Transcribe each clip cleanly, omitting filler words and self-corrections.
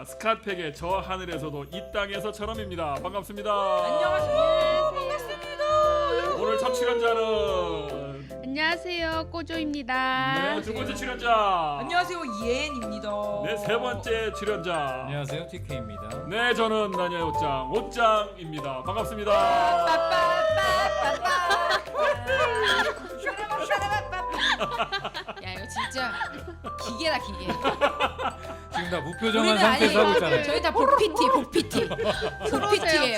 자, 스카팩의 저 하늘에서도 이 땅에서처럼입니다. 반갑습니다. 안녕하세요. 반갑습니다. 오늘 첫 출연자는 안녕하세요, 꼬조입니다. 네, 두 번째 출연자. 안녕하세요. 이엔입니다. 네, 세 번째 출연자. 안녕하세요, TK입니다. 네, 저는 나니아 옷장입니다. 반갑습니다. 야 이거 진짜 기계다 기계. 지금 다 무표정한 우리는 상태에서 하고 있잖아요. 저희 다 복PT예요.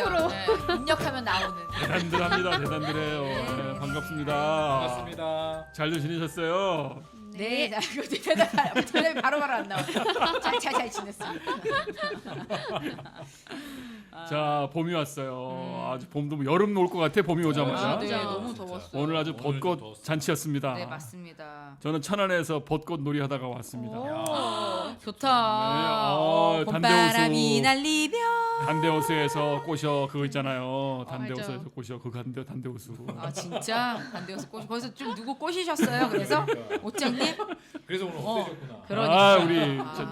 프로. 네, 입력하면 나오는. 대단들합니다. 대단들해요. 네, 반갑습니다. 반갑습니다. 잘들 지내셨어요? 네, 자 이거 대답이 바로바로 안 나와요. 잘 지냈습니다. 자, 봄이 왔어요. 아주 봄도 뭐 여름 올 것 같아. 봄이 오자마자. 아, 네, 진짜. 너무 더웠어요. 오늘 아주 오늘도 벚꽃 더웠어요. 잔치였습니다. 네 맞습니다. 저는 천안에서 벚꽃 놀이 하다가 왔습니다. 오, 좋다. 네, 봄바람이 단대호수. 날리며. 단대호수에서 꼬셔 그거 있잖아요. 단대호수에서 맞아요. 꼬셔 그 단대호수. 아 진짜 반대여서 꼬시. 거기서 좀 누구 꼬시셨어요? 그래서 옷장님. 그래서 오늘 어떠셨구나. 그러니까.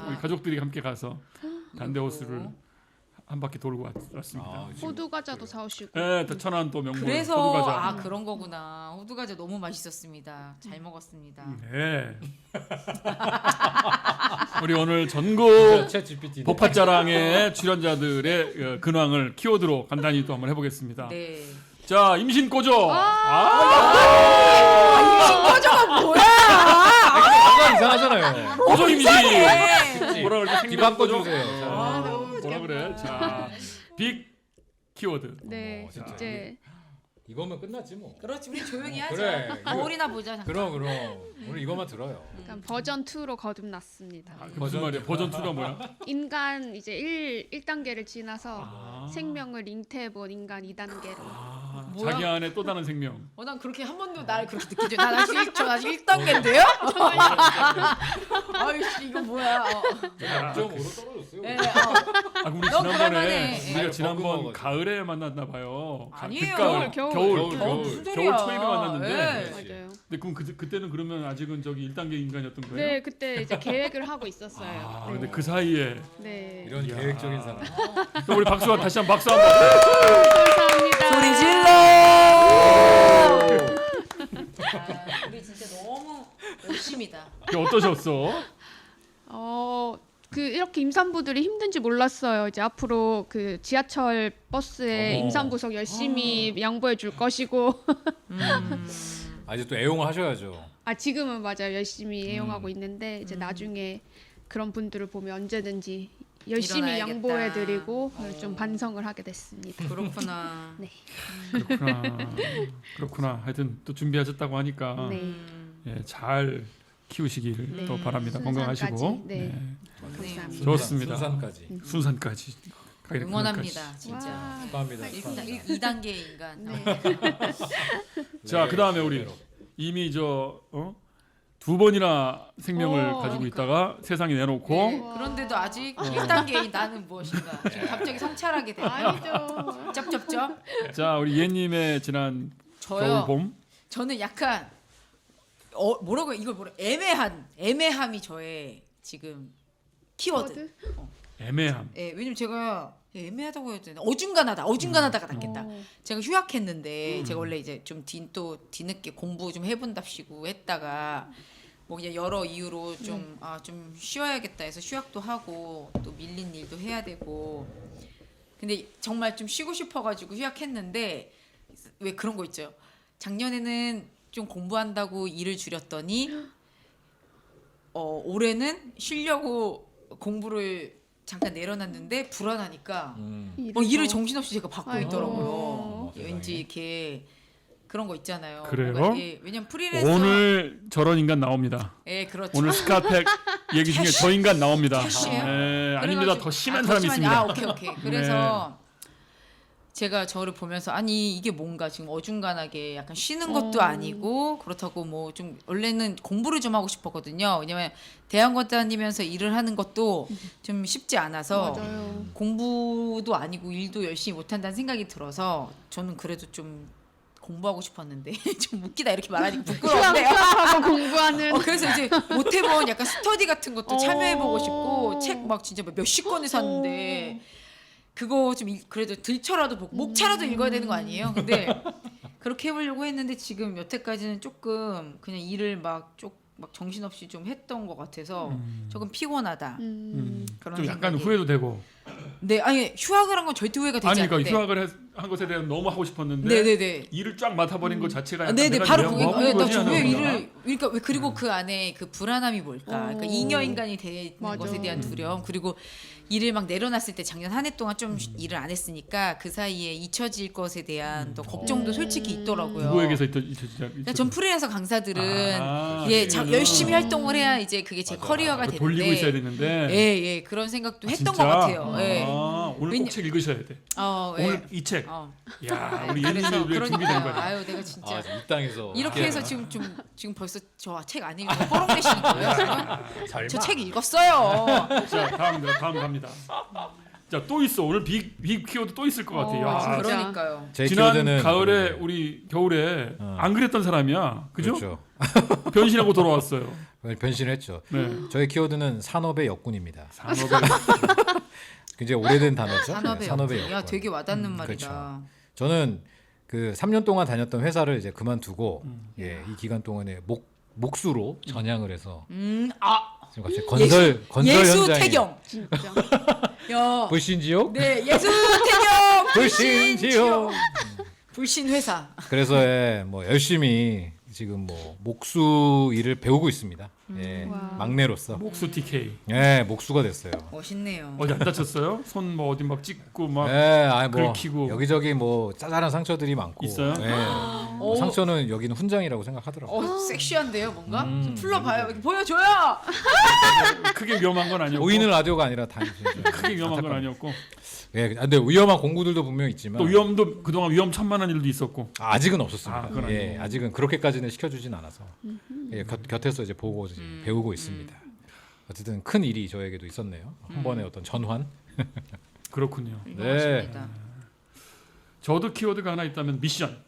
우리 가족들이 함께 가서 단대호수를 한 바퀴 돌고 왔습니다. 아, 지금 호두 과자도 사오시고. 네, 또 천안 또 명물 그래서 호두과자. 아 그런 거구나. 호두과자 너무 맛있었습니다. 잘 먹었습니다. 네. 우리 오늘 전국 챗 GPT. 법화자랑의 출연자들의 근황을 키워드로 간단히 또 한번 해보겠습니다. 네. 자, 임신 꼬조. 신거저가 뭐야? 약간 이상하잖아요. 꼬조 임신. 네. 뭐라 그러지? 뒤 바꿔주세요. 자, 뭐라 그래? 자, 빅 키워드. 네, 진짜. 이제 이거면 끝났지 뭐. 그렇지 우리 조용히 하자. 그래, 이거- 거울이나 보자. 잠깐. 그럼 오늘 이거만 들어요. 약간 버전 2로 거듭났습니다. 그 무슨 말이야? 버전 2가 뭐야? 인간 이제 1단계를 지나서 아. 생명을 잉태해본 인간 2단계로. 뭐야? 자기 안에 또 다른 생명. 난 그렇게 한 번도 날 그렇게 느끼지. 난 아직 1단계인데요? 아이씨 이거 뭐야? 0.5로 떨어졌어요. 네, 우리 너 그럴만해. 지난번에 우리가 아니, 지난번 버그 가을에 만났나 봐요. 아니에요. 늦가을, 겨울. 겨울 무슨 겨울 소리야. 초입에 만났는데. 네. 맞아요. 근데 그럼 그때는 그러면 아직은 저기 1단계 인간이었던 거예요? 네, 그때 이제 계획을 하고 있었어요. 아, 네. 근데 그 사이에 네. 이런 이야. 계획적인 사람. 또 우리 박수 다시 한번 박수 한번. 감사합니다. 소리 질러! 우리 진짜 너무 열심이다. 그게 어떠셨어? 그 이렇게 임산부들이 힘든지 몰랐어요. 이제 앞으로 그 지하철 버스에 어머. 임산부석 열심히 양보해 줄 것이고. 아, 이제 또 애용을 하셔야죠. 아 지금은 맞아요. 열심히 애용하고 있는데 이제 나중에 그런 분들을 보면 언제든지 열심히 일어나야겠다. 양보해 드리고 좀 반성을 하게 됐습니다. 그렇구나. 네. 그렇구나. 하여튼 또 준비하셨다고 하니까 네. 예, 잘 키우시기를 네. 또 바랍니다. 순산까지. 건강하시고. 네. 네. 감사합니다. 좋습니다. 순산까지. 순산까지. 가기를 응원합니다. 진짜. 와. 축하합니다. 축하합니다. 2단계 인간. 네. 자, 네, 그다음에 우리 그대로. 이미 두 번이나 생명을 오, 가지고 그러니까. 있다가 세상에 내놓고 네. 그런데도 아직 1단계인 나는 무엇인가. 지금 갑자기 성찰하게 돼. 아니죠. 쩝쩝쩝. 자, 우리 예님의 지난 저요. 겨울봄 저는 약간 뭐라고 이걸 애매함이 저의 지금 키워드. 애매함. 예, 왜냐면 제가 애매하다고 해야 되나 어중간하다가 낫겠다. 제가 휴학했는데 제가 원래 이제 좀 뒤늦게 공부 좀 해본답시고 했다가 뭐 그냥 여러 이유로 좀 좀 쉬어야겠다 해서 휴학도 하고 또 밀린 일도 해야 되고 근데 정말 좀 쉬고 싶어가지고 휴학했는데 왜 그런 거 있죠. 작년에는 좀 공부한다고 일을 줄였더니 올해는 쉬려고 공부를 잠깐 내려놨는데 불안하니까 일을 정신없이 제가 받고 아이고. 있더라고요. 세상에. 왠지 이렇게 그런 거 있잖아요. 그래요? 뭔가, 왜냐면 프리랜서 오늘 저런 인간 나옵니다. 그렇죠. 오늘 스카팩 얘기 중에 저 인간 나옵니다. 캐시예요? 네, 아닙니다. 그래가지고- 더 심한 더 사람이 심하니? 있습니다. 오케이. 그래서 제가 저를 보면서 아니 이게 뭔가 지금 어중간하게 약간 쉬는 것도 아니고 그렇다고 뭐 좀 원래는 공부를 좀 하고 싶었거든요. 왜냐면 대학원 다니면서 일을 하는 것도 좀 쉽지 않아서 맞아요. 공부도 아니고 일도 열심히 못한다는 생각이 들어서 저는 그래도 좀 공부하고 싶었는데 좀 웃기다 이렇게 말하니까 부끄러운데요. 휴학하고 공부하는 그래서 이제 못 해본 약간 스터디 같은 것도 참여해보고 싶고 책 막 진짜 몇십 권을 샀는데 그거 좀 그래도 들쳐라도 보고 목차라도 읽어야 되는 거 아니에요? 근데 그렇게 해보려고 했는데 지금 여태까지는 조금 그냥 일을 막 정신없이 좀 했던 것 같아서 조금 피곤하다. 그런 좀 약간 생각이. 후회도 되고. 네, 아니 휴학을 한 건 절대 후회가 되지 아니 않는데. 그러니까 휴학을 한 것에 대해 너무 하고 싶었는데 네네네. 일을 쫙 맡아버린 것 자체가 아, 약간 네네 내가 바로 뭐 그게 하고 있는 거지 나왜 하는 일을 거야. 그러니까 그리고 그 안에 그 불안함이 뭘까? 그러니까 잉여 인간이 되는 맞아. 것에 대한 두려움 그리고 일을 막 내려놨을 때 작년 한 해 동안 좀 일을 안 했으니까 그 사이에 잊혀질 것에 대한 또 걱정도 솔직히 있더라고요. 누구에게서 있던 그러니까 전 프리랜서 강사들은 아, 예 그러면은 열심히 활동을 해야 이제 그게 제 커리어가 되는데 돌리고 있어야 되는데. 예 그런 생각도 했던 진짜? 것 같아요. 예. 오늘 꼭 책 읽으셔야 돼. 예. 오늘 이 책. 야 우리 그래서 예린이 우리 준비된 그러니까 거야. 아유 내가 진짜 이 땅에서 이렇게 해서 지금 벌써 저 책 안 읽고 뽀록 내시는 거예요 지금? 저 책 읽었어요. 자 다음 갑니다. 자 또 있어. 오늘 빅 키워드 또 있을 것 같아. 야, 진짜. 그러니까요. 제 지난 키워드는 가을에 네. 우리 겨울에 안 그랬던 사람이야. 그죠? 그렇죠. 변신하고 돌아왔어요. 변신을 했죠. 네. 저의 키워드는 산업의 역군입니다. 산업의 굉장히 오래된 단어죠. 산업의 산업의 역군. 야 역군. 되게 와닿는 말이다. 그렇죠. 저는 그 3년 동안 다녔던 회사를 이제 그만두고 이 기간 동안에 목수로 전향을 해서 지금 갑자기 건설 예수 현장에 태경. 진짜 야. 불신지옥? 네 예수 태경. 불신지옥. 불신 회사. 그래서 뭐 열심히 지금 뭐 목수 일을 배우고 있습니다. 와. 막내로서 목수 TK. 목수가 됐어요. 멋있네요. 어디 안 다쳤어요? 손 뭐 어디 막 찍고 막 뭐 긁히고. 여기저기 뭐 짜잘한 상처들이 많고 있어요? 오. 상처는 여기는 훈장이라고 생각하더라고요. 섹시한데요 뭔가? 좀 풀러봐요. 이렇게 보여줘요. 크게 위험한 건 아니었고. 보이는 라디오가 아니라 다 크게 위험한 건 아니었고. 근데 위험한 공구들도 분명 있지만 또 위험도 그동안 위험천만한 일도 있었고. 아직은 없었습니다. 그건 아니고. 아직은 그렇게까지는 시켜주진 않아서 곁에서 이제 보고 이제 배우고 있습니다. 어쨌든 큰 일이 저에게도 있었네요. 한 번의 어떤 전환. 그렇군요. 멋있습니다. 저도 키워드가 하나 있다면 미션.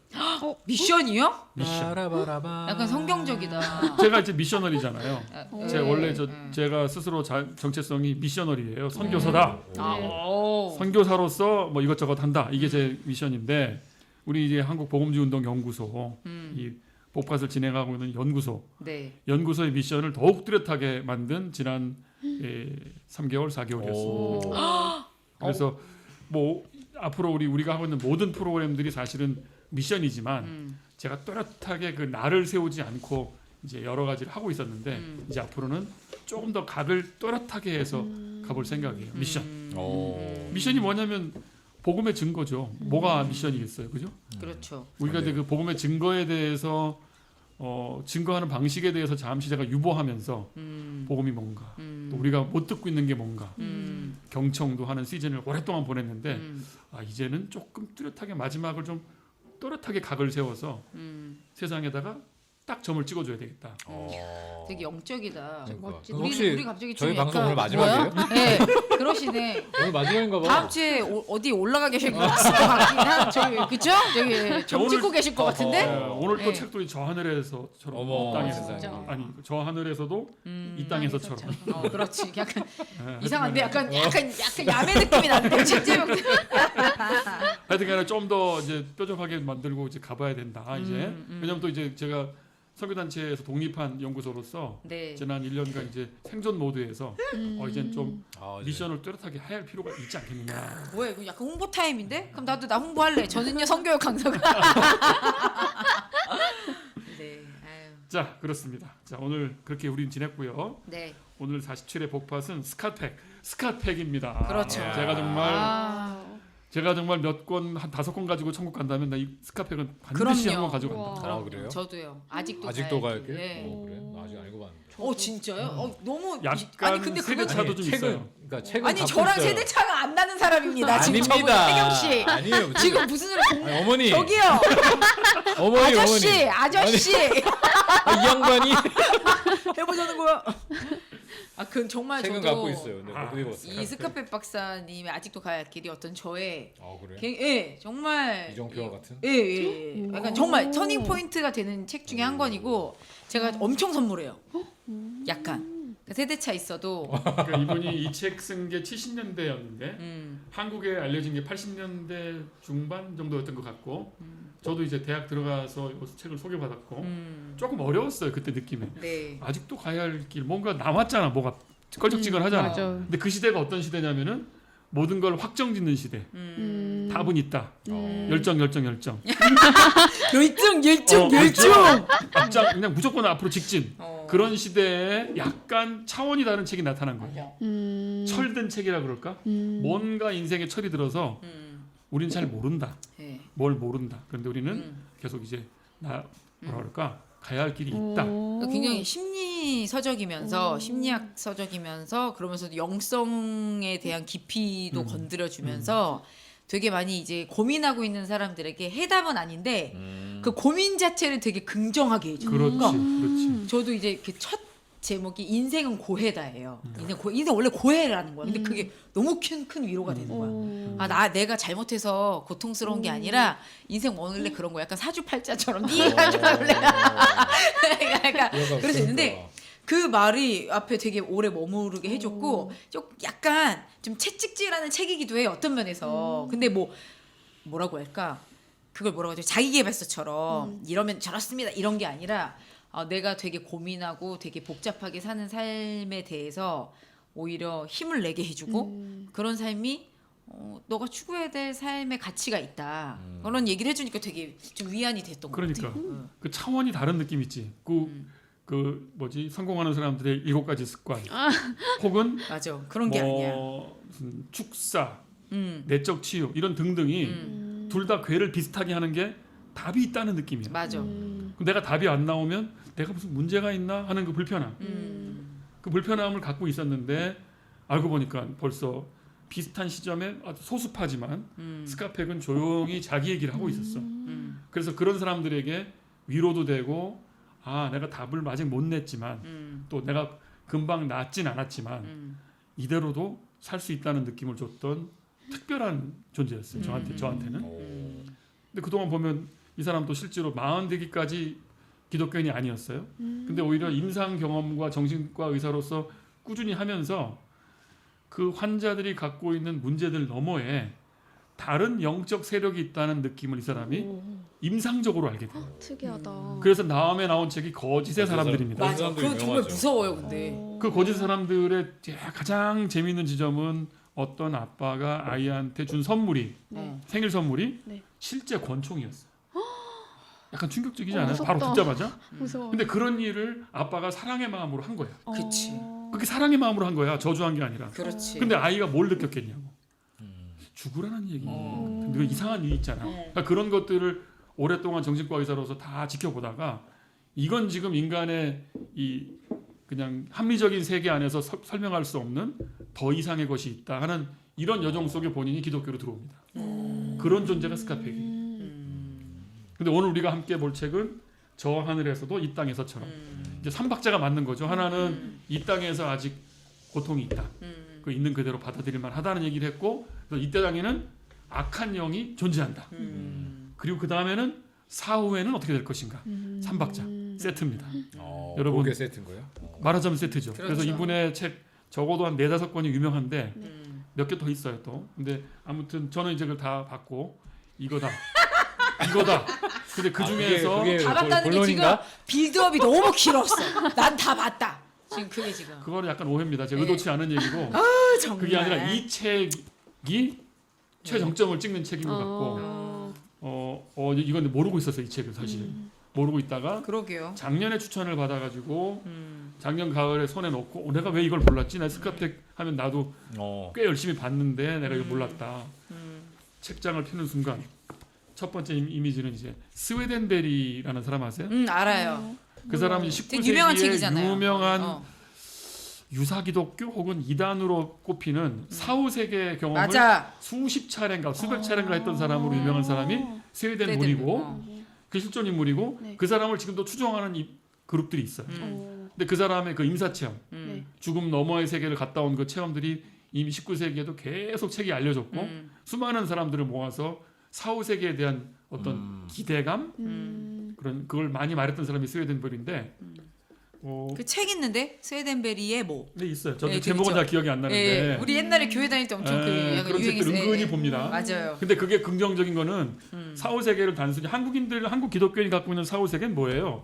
미션이요? 미션. 약간 성경적이다. 제가 이제 미셔널이잖아요. 네. 제가 원래 제가 스스로 정체성이 미셔널이에요. 선교사다. 선교사로서 뭐 이것저것 한다. 이게 제 미션인데 우리 이제 한국 복음주운동연구소 이 복팟을 진행하고 있는 네. 연구소의 미션을 더욱 뚜렷하게 만든 지난 3개월 4개월이었습니다. 그래서 뭐 앞으로 우리가 하고 있는 모든 프로그램들이 사실은 미션이지만 제가 뚜렷하게 그 날을 세우지 않고 이제 여러 가지를 하고 있었는데 이제 앞으로는 조금 더 각을 뚜렷하게 해서 가볼 생각이에요. 미션. 미션이 뭐냐면 복음의 증거죠. 뭐가 미션이겠어요, 그죠? 그렇죠. 우리가 이제 그 복음의 증거에 대해서 증거하는 방식에 대해서 잠시 제가 유보하면서 복음이 뭔가 또 우리가 못 듣고 있는 게 뭔가 경청도 하는 시즌을 오랫동안 보냈는데 이제는 조금 뚜렷하게 마지막을 좀 또렷하게 각을 세워서 세상에다가 딱 점을 찍어줘야 되겠다. 되게 영적이다. 멋지다. 혹시 우리 갑자기 저희 좀 방송 약간 오늘 마지막이에요? 뭐야? 네, 그러시네. 오늘 마지막인가 봐. 다음 주에 어디 올라가 계실 것 같긴 한 저기 그죠? 저기 점 찍고 계실 것 같은데? 오늘 또 네. 책도 저 하늘에서처럼 어머, 이 땅에서 진짜. 아니 저 하늘에서도 이 땅에서처럼. 그렇지. 약간 네, 이상한데 약간 야매 느낌이 나는데 책 제목. 하여튼간에 좀 더 이제 뾰족하게 만들고 이제 가봐야 된다. 이제 왜냐면 또 이제 제가 선교단체에서 독립한 연구소로서 네. 지난 1년간 이제 생존 모드에서 이제 좀 네. 미션을 뚜렷하게 해야 할 필요가 있지 않겠느냐. 뭐야 이거 약간 홍보 타임인데? 그럼 나 홍보할래. 저는요 성교육 강사가. 네. 아유. 자 그렇습니다. 자 오늘 그렇게 우린 지냈고요. 네. 오늘 47회 복팟은 스카팩입니다. 그렇죠. 제가 정말 몇 권 한 5권 가지고 천국 간다면 나 이 스카팩은 반드시 그럼요. 한번 가져간다. 우와. 그럼 그래요? 저도요. 아직도 아직도 가야죠. 갈게? 네. 그래? 나 아직 안 읽어봤는데. 진짜요? 너무 약간 아니 근데 세대 그거 차도 좀 있어요. 그러니까 책은 아니 갖고 저랑 있어요. 세대 차가 안 나는 사람입니다. 지금 저분 아닙니다. 태경 씨. 아니에요. 지금 무슨 소리 아니, 어머니. 저기요. 어머니. 아저씨. 아니, 이 양반이 해보자는 거야. 그 정말 책은 저도 갖고 있어요. 근데 못 읽었어요. 이 스카페 박사님의 아직도 가야 할 길이 어떤 저의 그래? 예, 정말 이정표와 같은? 예. 약간 정말 터닝 포인트가 되는 책 중에 한 권이고 제가 엄청 선물해요. 약간 세대차 있어도 그러니까 이분이 이 책 쓴 게 70년대였는데 한국에 알려진 게 80년대 중반 정도였던 것 같고 저도 이제 대학 들어가서 이 책을 소개받았고 조금 어려웠어요 그때 느낌에. 네. 아직도 가야 할 길 뭔가 남았잖아. 뭐가 껄쩍지근하잖아. 맞아. 근데 그 시대가 어떤 시대냐면은 모든 걸 확정짓는 시대. 답은 있다. 열정. 열정. 앞장 그냥 무조건 앞으로 직진. 그런 시대에 약간 차원이 다른 책이 나타난 거예요. 철든 책이라 그럴까? 뭔가 인생에 철이 들어서 우리는 잘 모른다. 네. 뭘 모른다. 그런데 우리는 계속 이제 뭐라 그럴까? 가야 할 길이 있다. 굉장히 심리 서적이면서 심리학 서적이면서 그러면서도 영성에 대한 깊이도 건드려주면서 되게 많이 이제 고민하고 있는 사람들에게 해답은 아닌데 그 고민 자체를 되게 긍정하게 해줘요. 그렇지. 저도 이제 그 첫 제목이 인생은 고해다예요. 인생 원래 고해라는 거야. 근데 그게 너무 큰 위로가 되는 거야. 내가 잘못해서 고통스러운 게 아니라 인생 원래 그런 거야. 약간 사주팔자처럼 약간 그럴 수 있는데 그 말이 앞에 되게 오래 머무르게 해줬고 좀 약간 좀 채찍질하는 책이기도 해요. 어떤 면에서. 근데 뭐라고 할까? 그걸 뭐라고 하죠? 자기계발서처럼 이러면 저렇습니다. 이런 게 아니라 내가 되게 고민하고 되게 복잡하게 사는 삶에 대해서 오히려 힘을 내게 해주고 그런 삶이 너가 추구해야 될 삶의 가치가 있다. 그런 얘기를 해주니까 되게 좀 위안이 됐던 것 그러니까 같아요. 그 차원이 다른 느낌 있지. 그 뭐지 성공하는 사람들의 7가지 습관. 혹은 맞아. 그런 게 아니야. 무슨 축사, 내적 치유 이런 등등이 둘 다 괴를 비슷하게 하는 게 답이 있다는 느낌이야. 맞아. 그럼 내가 답이 안 나오면 내가 무슨 문제가 있나 하는 그 불편함. 그 불편함을 갖고 있었는데 알고 보니까 벌써 비슷한 시점에 아주 소수파지만 스카펙은 조용히 자기 얘기를 하고 있었어. 그래서 그런 사람들에게 위로도 되고 내가 답을 아직 못 냈지만 또 내가 금방 낫진 않았지만 이대로도 살 수 있다는 느낌을 줬던 특별한 존재였어요. 저한테는. 근데 그동안 보면 이 사람도 실제로 40 되기까지 기독교인이 아니었어요. 근데 오히려 임상 경험과 정신과 의사로서 꾸준히 하면서 그 환자들이 갖고 있는 문제들 너머에 다른 영적 세력이 있다는 느낌을 이 사람이 임상적으로 알게 돼요. 특이하다. 그래서 다음에 나온 책이 거짓의 사람들입니다. 맞아. 그건 정말 무서워요. 근데. 그 거짓 사람들의 가장 재미있는 지점은 어떤 아빠가 아이한테 준 선물이 생일 선물이 실제 권총이었어요. 약간 충격적이지 않아요? 무섭다. 바로 듣자마자. 무서워. 근데 그런 일을 아빠가 사랑의 마음으로 한 거야. 그치. 그게 사랑의 마음으로 한 거야. 저주한 게 아니라. 그렇지. 근데 아이가 뭘 느꼈겠냐고. 죽으라는 얘기. 근데 그 이상한 일이 있잖아. 그러니까 그런 것들을 오랫동안 정신과 의사로서 다 지켜보다가 이건 지금 인간의 이 그냥 합리적인 세계 안에서 설명할 수 없는 더 이상의 것이 있다 하는 이런 여정 속에 본인이 기독교로 들어옵니다. 그런 존재가 스카펙이. 근데 오늘 우리가 함께 볼 책은 저 하늘에서도 이 땅에서처럼 이제 3박자가 맞는 거죠. 하나는 이 땅에서 아직 고통이 있다. 그 있는 그대로 받아들일만 하다는 얘기를 했고 그래서 이때 당에는 악한 영이 존재한다. 그리고 그 다음에는 사후에는 어떻게 될 것인가. 3박자 세트입니다. 여러분 그게 세트인 거예요? 말하자면 세트죠. 그렇죠. 그래서 이분의 책 적어도 한 4-5권이 유명한데 몇 개 더 있어요 또. 근데 아무튼 저는 이제 그걸 다 봤고 이거다. 근데 그 중에서 그게 다 봤다는 게 지금 본론인가? 빌드업이 너무 길었어. 난 다 봤다. 지금 그게 지금. 그거는 약간 오해입니다. 제가 의도치 않은 얘기고 정말. 그게 아니라 이 책이 최정점을 찍는 책인 것 같고 이건 모르고 있었어요. 이 책을 사실 모르고 있다가 그러게요. 작년에 추천을 받아가지고 작년 가을에 손에 넣고 내가 왜 이걸 몰랐지? 나 스카펙 하면 나도 꽤 열심히 봤는데 내가 이걸 몰랐다. 책장을 펴는 순간 첫 번째 이미지는 이제 스웨덴 베리라는 사람 아세요? 알아요. 그 사람은 되게 유명한 19세기에 책이잖아요. 유명한 유사 기독교 혹은 이단으로 꼽히는 사후세계 경험을 맞아. 수십 차례인가 수백 차례인가 했던 사람으로 유명한 사람이 스웨덴 분이고 그 실존 인물이고 네. 그 사람을 지금도 추종하는 그룹들이 있어요. 근데 그 사람의 그 임사체험 네. 죽음 너머의 세계를 갔다 온 그 체험들이 이미 19세기에도 계속 책이 알려졌고 수많은 사람들을 모아서 사후 세계에 대한 어떤 기대감 그런 그걸 많이 말했던 사람이 스웨덴벨인데 그 책 있는데 스웨덴베리의 뭐. 네 있어요. 저도 네, 제목은 그렇죠. 잘 기억이 안 나는데 예, 우리 옛날에 교회 다닐 때 엄청 그 약간 그런 책들 유행했어요. 은근히 예. 봅니다. 맞아요. 근데 그게 긍정적인 거는 사후 세계를 단순히 한국 기독교인이 갖고 있는 사후 세계는 뭐예요?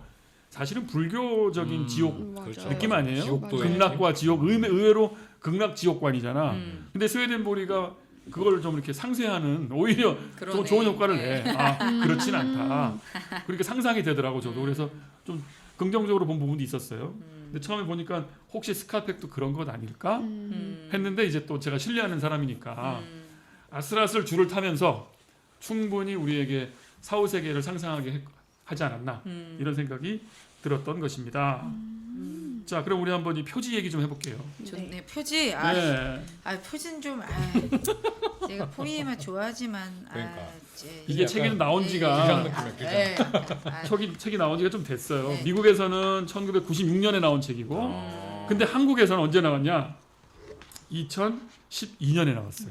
사실은 불교적인 지옥 그렇죠. 느낌 아니에요? 지옥도의 극락과 지옥 의외로 극락 지옥관이잖아. 근데 스웨덴보리가 그걸 좀 이렇게 상쇄하는 오히려 그러네. 좀 좋은 효과를 네. 내. 그렇진 않다. 그렇게 상상이 되더라고 저도. 그래서 좀 긍정적으로 본 부분도 있었어요. 근데 처음에 보니까 혹시 스카펙도 그런 것 아닐까 했는데 이제 또 제가 신뢰하는 사람이니까 아슬아슬 줄을 타면서 충분히 우리에게 사후 세계를 상상하게 하지 않았나 이런 생각이 들었던 것입니다. 자, 그럼 우리 한번 이 표지 얘기 좀 해볼게요. 좋네. 표지. 네. 표지는 좀 제가 포이에만 좋아하지만 그러니까. 이게 책이 좀 나온 기장 지가 느낌의 기장. 예. 책이 나온 지가 좀 됐어요. 네. 미국에서는 1996년에 나온 책이고, 근데 한국에서는 언제 나왔냐? 2012년에 나왔어요.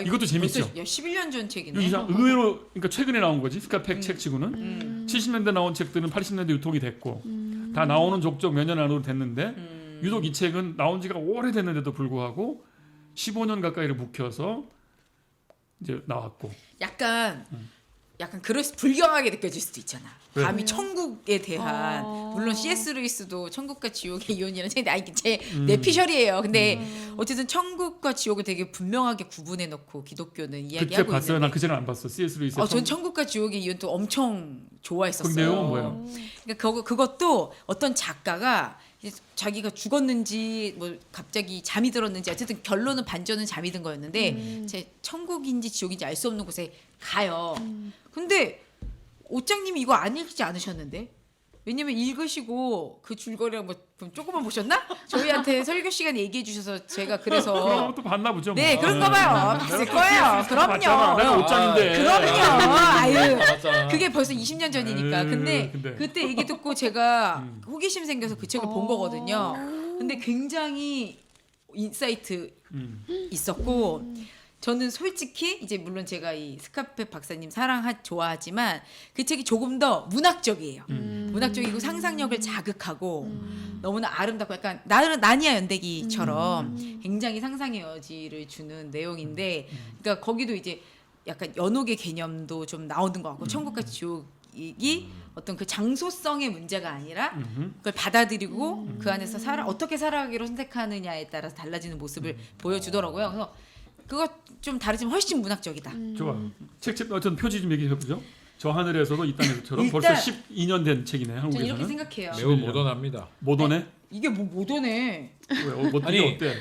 이것도 재밌죠? 11년 전 책이네. 이상 의외로 그러니까 최근에 나온 거지 스카펙 책 치고는 70년대 나온 책들은 80년대 유통이 됐고 다 나오는 족족 몇 년 안으로 됐는데 유독 이 책은 나온 지가 오래됐는데도 불구하고 15년 가까이를 묵혀서 이제 나왔고 약간 불경하게 느껴질 수도 있잖아. 왜? 감히 천국에 대한 물론 C.S. 루이스도 천국과 지옥의 이혼이라는 책인데 내 피셜이에요. 근데 어쨌든 천국과 지옥을 되게 분명하게 구분해 놓고 기독교는 그 책 이야기하고 봤어요? 있는데. 난 그 책은 안 봤어. C.S. 루이스. 전 천국과 지옥의 이혼도 엄청 좋아했었어요. 그 내용은 뭐예요? 그러니까 그것도 어떤 작가가 이제 자기가 죽었는지 뭐 갑자기 잠이 들었는지 어쨌든 결론은 반전은 잠이 든 거였는데 제 천국인지 지옥인지 알 수 없는 곳에 가요. 근데 옷장님이 이거 안 읽지 않으셨는데? 왜냐면 읽으시고 그 줄거리랑 뭐 조금만 보셨나? 저희한테 설교 시간에 얘기해 주셔서 제가 그래서 그런 것도 봤나 보죠. 네 뭐. 그런가 봐요. 봤을 거예요. 봤잖아. 그럼요. 내가 옷장인데. 그럼요. 아유. 맞아. 그게 벌써 20년 전이니까. 에이, 근데 근데. 그때 얘기 듣고 제가 호기심 생겨서 그 책을 본 거거든요. 근데 굉장히 인사이트 있었고 저는 솔직히 이제 물론 제가 이 스카펙 박사님 좋아하지만 그 책이 조금 더 문학적이에요. 문학적이고 상상력을 자극하고 너무나 아름답고 약간 나니아 연대기처럼 굉장히 상상의 여지를 주는 내용인데 그러니까 거기도 이제 약간 연옥의 개념도 좀 나오는 것 같고 천국과 지옥이 어떤 그 장소성의 문제가 아니라 그걸 받아들이고 그 안에서 어떻게 살아가기로 선택하느냐에 따라서 달라지는 모습을 보여주더라고요. 그래서 그거 좀 다르지만 훨씬 문학적이다. 좋아. 책 어떤 표지 좀 얘기해 보죠. 저 하늘에서도 이 땅에서처럼 일단- 벌써 12년 된 책이네. 저는 이렇게 한국에서는. 생각해요. 매우 모던합니다. 모던해? 이게 뭐 모던해. 아니 아니, 어때?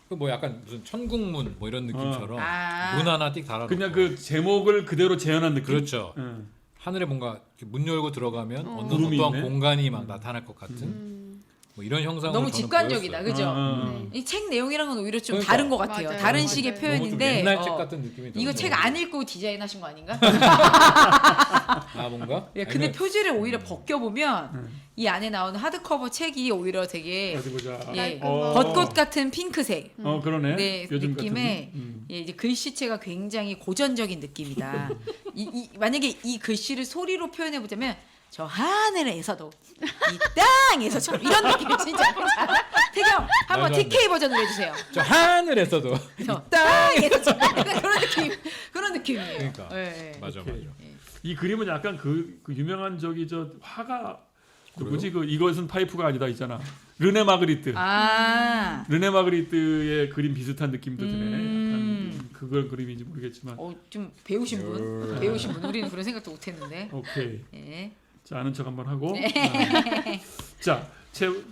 그 뭐 약간 무슨 천국문 뭐 이런 느낌처럼 아. 문 하나 띡 달아놓고 그냥 그 제목을 그대로 재현한 느낌. 그렇죠. 응. 하늘에 뭔가 이렇게 문 열고 들어가면 어느 구름이 어떠한 있네. 공간이 막 나타날 것 같은 뭐 이런 형상으로 너무 저는 직관적이다, 보였어요. 그죠? 이 책 내용이랑은 오히려 좀 그러니까. 다른 것 같아요. 맞아요. 다른 맞아요. 식의 너무 좀 표현인데 옛날 책 같은 느낌이 이거 들어서. 책 안 읽고 디자인하신 거 아닌가? 아 뭔가? 예, 근데 아니면 표지를 오히려 벗겨 보면 이 안에 나오는 하드커버 책이 오히려 되게 어디 보자. 예, 어. 벚꽃 같은 핑크색. 그러네. 네, 요즘 느낌의 같은. 예, 이제 글씨체가 굉장히 고전적인 느낌이다. 만약에 이 글씨를 소리로 표현해 보자면 저 하늘에서도 이 땅에서처럼 이런 느낌 진짜 괜찮아? 태경 한번 말도 안 돼. TK 버전으로 해주세요. 저 하늘에서도 저 땅에서 그런 느낌이에요. 그러니까. 예, 예. 맞아 오케이. 맞아. 이 그림은 약간 그 유명한 저 화가 누구지? 그 이것은 파이프가 아니다 있잖아. 르네 마그리트. 아, 르네 마그리트의 그림 비슷한 느낌도 드네. 약간 그걸 그림인지 모르겠지만. 좀 배우신 분, 우리는 그런 생각도 못했는데. 오케이. 예. 자, 아는 척 한번 하고. 네. 자,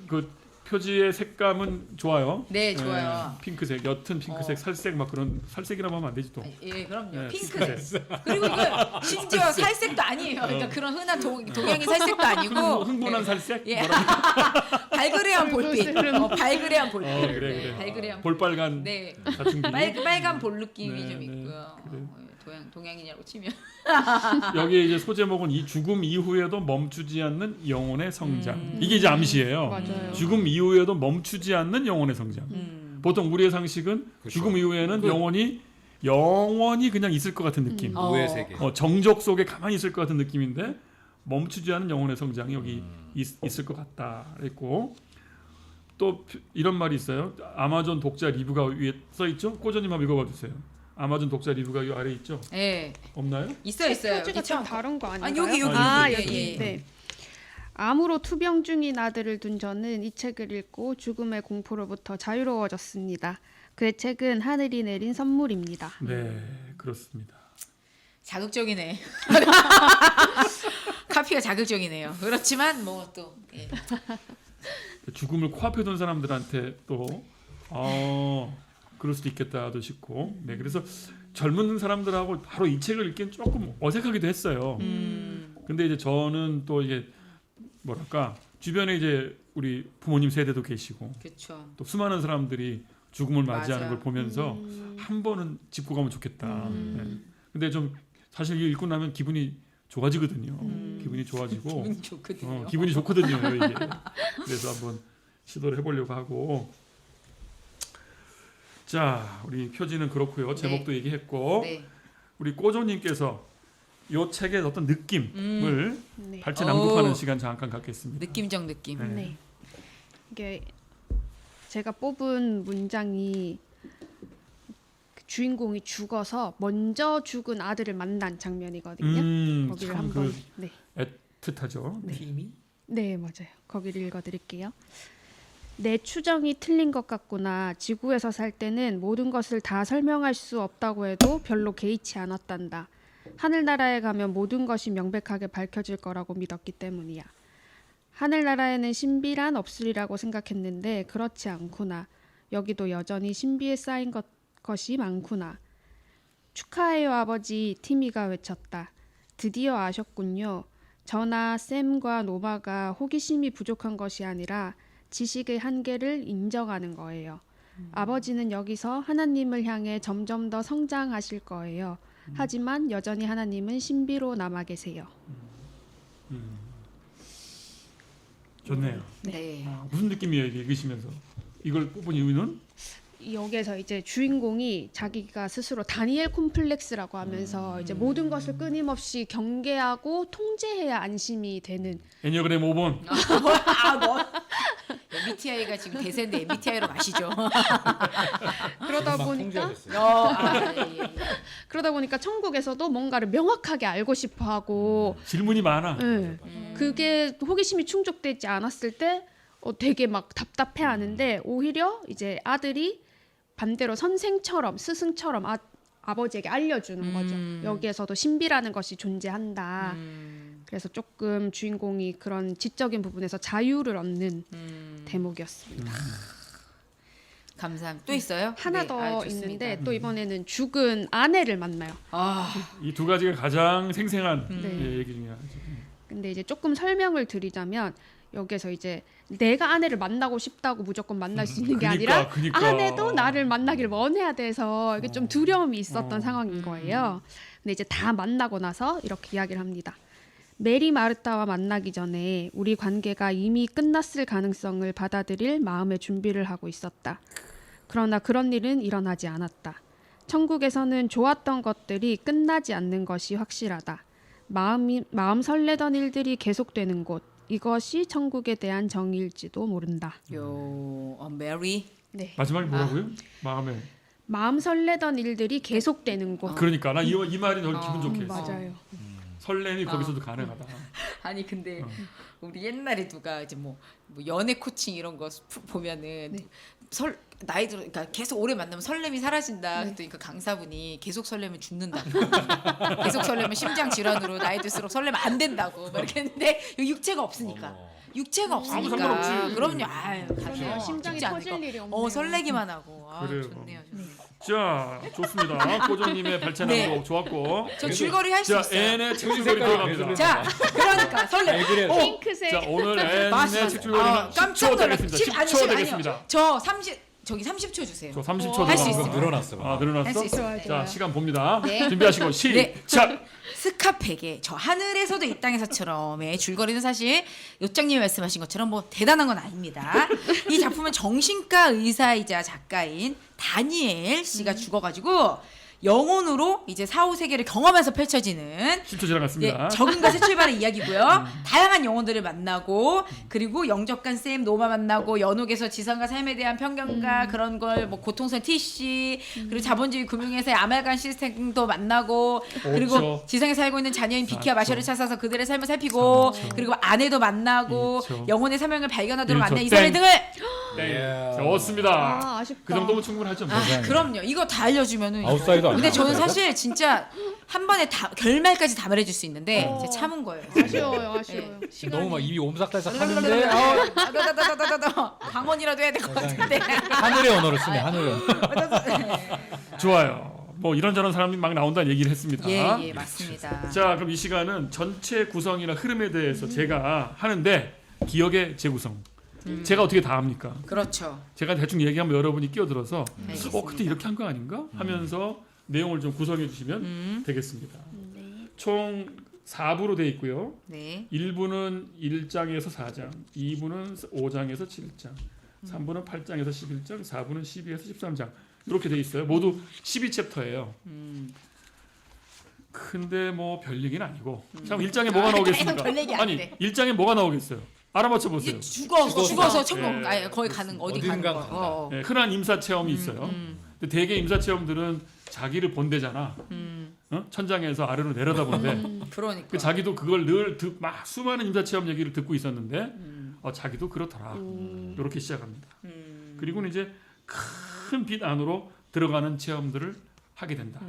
그 표지의 색감은 좋아요. 네, 좋아요. 핑크색, 옅은 핑크색, 살색 막 그런 살색이라고 하면 안 되지 또. 예, 그럼요. 네, 핑크색. 그리고 이거 심지어 살색도 아니에요. 그러니까 그런 흔한 동양의 살색도 아니고. 흥분한 살색? 예. 뭐라고? 발그레한 볼빛. 발그레한 볼빛. 그래, 네, 그래. 발그레한 볼빨간 네. 사춘기. 빨간 볼 느낌이 네, 좀 네, 있고요. 그래. 동양이냐고 치면. 여기에 이제 소제목은 이 죽음 이후에도 멈추지 않는 영혼의 성장. 이게 이제 암시예요. 맞아요. 죽음 이후에도 멈추지 않는 영혼의 성장. 보통 우리의 상식은 그렇죠. 죽음 이후에는 그- 영원히 그냥 있을 것 같은 느낌. 노예 세계. 정적 속에 가만히 있을 것 같은 느낌인데 멈추지 않는 영혼의 성장이 여기 있을 것 같다 그랬고, 또 이런 말이 있어요. 아마존 독자 리뷰가 위에 써 있죠. 꼬저님 한번 읽어봐 주세요. 아마존 독자 리뷰가 이 아래 있죠. 네. 없나요? 있어요. 표지가 좀 다른 거 아닌가요? 여기 아, 여기. 예. 네. 암으로 투병 중인 아들을 둔 저는 이 책을 읽고 죽음의 공포로부터 자유로워졌습니다. 그의 책은 하늘이 내린 선물입니다. 네, 그렇습니다. 자극적이네. 카피가 자극적이네요. 그렇지만 뭐 또 예. 죽음을 코앞에 둔 사람들한테 또 그럴 수도 있겠다도 싶고, 네, 그래서 젊은 사람들하고 바로 이 책을 읽기엔 조금 어색하기도 했어요. 근데 이제 저는 또 이게 뭐랄까, 주변에 이제 우리 부모님 세대도 계시고 그렇죠. 또 수많은 사람들이 죽음을 맞이하는 맞아. 걸 보면서 한 번은 짚고 가면 좋겠다. 네. 근데 좀 사실 이거 읽고 나면 기분이 좋아지거든요. 기분이 좋아지고 기분이 좋거든요. 기분이 좋거든요, 이게. 그래서 한번 시도를 해보려고 하고. 자, 우리 표지는 그렇고요. 제목도 얘기했고, 네. 우리 꼬조님께서 이 책의 어떤 느낌을 네. 발췌 낭독하는 오. 시간 잠깐 갖겠습니다. 느낌적 느낌. 네. 네. 이게 제가 뽑은 문장이 주인공이 죽어서 먼저 죽은 아들을 만난 장면이거든요. 거기를 참 한번 네. 애틋하죠. 팀이? 네, 맞아요. 거기를 읽어드릴게요. 내 추정이 틀린 것 같구나. 지구에서 살 때는 모든 것을 다 설명할 수 없다고 해도 별로 개의치 않았단다. 하늘나라에 가면 모든 것이 명백하게 밝혀질 거라고 믿었기 때문이야. 하늘나라에는 신비란 없으리라고 생각했는데 그렇지 않구나. 여기도 여전히 신비에 쌓인 것이 많구나. 축하해요 아버지, 티미가 외쳤다. 드디어 아셨군요. 저나 샘과 노마가 호기심이 부족한 것이 아니라 지식의 한계를 인정하는 거예요. 아버지는 여기서 하나님을 향해 점점 더 성장하실 거예요. 하지만 여전히 하나님은 신비로 남아 계세요. 좋네요. 네. 무슨 느낌이에요, 이게 읽으시면서? 이걸 뽑은 이유는? 여기에서 이제 주인공이 자기가 스스로 다니엘 콤플렉스라고 하면서 이제 모든 것을 끊임없이 경계하고 통제해야 안심이 되는 애니어그램 5번. MBTI가 지금 대세인데 MBTI로 마시죠. 그러다 막 보니까 통제됐어요. 예. 그러다 보니까 천국에서도 뭔가를 명확하게 알고 싶어하고 질문이 많아. 네. 그게 호기심이 충족되지 않았을 때 되게 막 답답해하는데 오히려 이제 아들이 반대로 선생처럼 스승처럼 아버지에게 알려주는 거죠. 여기에서도 신비라는 것이 존재한다. 그래서 조금 주인공이 그런 지적인 부분에서 자유를 얻는 대목이었습니다. 감사합니다. 또 있어요? 하나 네. 더 좋습니다. 있는데 또 이번에는 죽은 아내를 만나요. 아, 이 두 가지가 가장 생생한 네. 얘기 중에 하나죠. 근데 이제 조금 설명을 드리자면 여기서 이제 내가 아내를 만나고 싶다고 무조건 만날 수 있는 게 아니라 그니까. 아내도 나를 만나길 원해야 돼서 이게 좀 두려움이 있었던 상황인 거예요. 근데 이제 다 만나고 나서 이렇게 이야기를 합니다. 메리 마르타와 만나기 전에 우리 관계가 이미 끝났을 가능성을 받아들일 마음의 준비를 하고 있었다. 그러나 그런 일은 일어나지 않았다. 천국에서는 좋았던 것들이 끝나지 않는 것이 확실하다. 마음 설레던 일들이 계속되는 곳. 이것이 천국에 대한 정의일지도 모른다. 메리. 네. 마지막에 뭐라고요? 마음에. 마음 설레던 일들이 계속되는 곳. 그러니까 나 이 말이 더 기분 좋게 했어. 맞아요. 설렘이 거기서도 가능하다. 아니 근데 우리 옛날에 누가 이제 뭐 연애 코칭 이런 거 보면은 네. 나이 들어 그러니까 계속 오래 만나면 설렘이 사라진다. 그랬더니 그 강사분이 계속 설레면 죽는다. 계속 설레면 심장 질환으로 나이 들수록 설레면 안 된다고 막 이렇게 했는데 육체가 없으니까. 육체가 없으니까. 상관없지. 그럼요. 아유, 그러네요. 가요. 심장이 죽지 않을 터질 거. 일이 없네요. 설레기만 하고. 아, 그래요. 좋네요. 좋네요. 자, 좋습니다. 고정님의 발췌한 네. 곡 좋았고. 저 줄거리 할 수 자, 있어요. N의 책 줄거리 들어갑니다. 자, 그러니까 설레. 핑크색. 자, 오늘 N의 맞습니다. 책 줄거리는 깜짝 10초 놀랐. 되겠습니다. 10초 되겠습니다. 저 30초 주세요. 저 30초 할수 들어갑니다. 있습니다. 늘어났어. 아, 늘어났어? 할 수 있어요. 좋아요, 자, 좋아요. 시간 봅니다. 네. 준비하시고 시작. 스카팩의 저 하늘에서도 이 땅에서처럼의 줄거리는 사실 요장님이 말씀하신 것처럼 뭐 대단한 건 아닙니다. 이 작품은 정신과 의사이자 작가인 다니엘 씨가 죽어가지고 영혼으로 이제 사후 세계를 경험하면서 펼쳐지는 10초 지나갔습니다. 적은 것의 출발의 이야기고요. 다양한 영혼들을 만나고 그리고 영접관 쌤 노마 만나고 연옥에서 지상과 삶에 대한 편견과 그런 걸 뭐 고통스러운 TC 그리고 자본주의 금융회사의 아말간 시스템도 만나고 그리고 오초. 지상에 살고 있는 자녀인 비키와 사초. 마셔를 찾아서 그들의 삶을 살피고 그리고 아내도 만나고 이초. 영혼의 사명을 발견하도록 일초. 만난 이사회 땡. 등을 네. 좋습니다. 아, 아쉽다. 그 정도면 충분하죠. 뭐. 그럼요. 이거 다 알려주면은 아웃사이더 근데 아니야? 저는 사실 진짜 한 번에 다 결말까지 다 말해줄 수 있는데 제가 참은 거예요. 아쉬워요. 너무 막 입이 옴삭달싹 네. 하는데 방언이라도 해야 될 것 같은데. 하늘의 언어를 쓰네. 하늘의 언어. 좋아요. 뭐 이런저런 사람이 막 나온다는 얘기를 했습니다. 예, 맞습니다. 자, 그럼 이 시간은 전체 구성이나 흐름에 대해서 제가 하는데 기억의 재구성. 제가 어떻게 다 합니까? 그렇죠. 제가 대충 얘기하면 여러분이 끼어들어서 알겠습니다. 그때 이렇게 한 거 아닌가? 하면서 내용을 좀 구성해 주시면 되겠습니다. 총 4부로 돼 있고요. 네. 1부는 1장에서 4장, 2부는 5장에서 7장, 3부는 8장에서 11장, 4부는 12에서 13장 이렇게 돼 있어요. 모두 12챕터예요. 근데 뭐 별 얘기는 아니고. 자, 1장에 뭐가 나오겠습니까? 별 얘기 아니, 아닌데. 1장에 뭐가 나오겠어요? 알아맞혀 보세요. 이게 죽어서 천국 네. 아니 거기 가는 어디 가는 어딘가 거. 간다. 네, 흔한 임사 체험이 있어요. 근데 대개 임사 체험들은 자기를 본대잖아. 어? 천장에서 아래로 내려다본대. 그러니까. 그 자기도 그걸 늘 막 수많은 임사 체험 얘기를 듣고 있었는데 자기도 그렇더라. 이렇게 시작합니다. 그리고는 이제 큰 빛 안으로 들어가는 체험들을 하게 된다.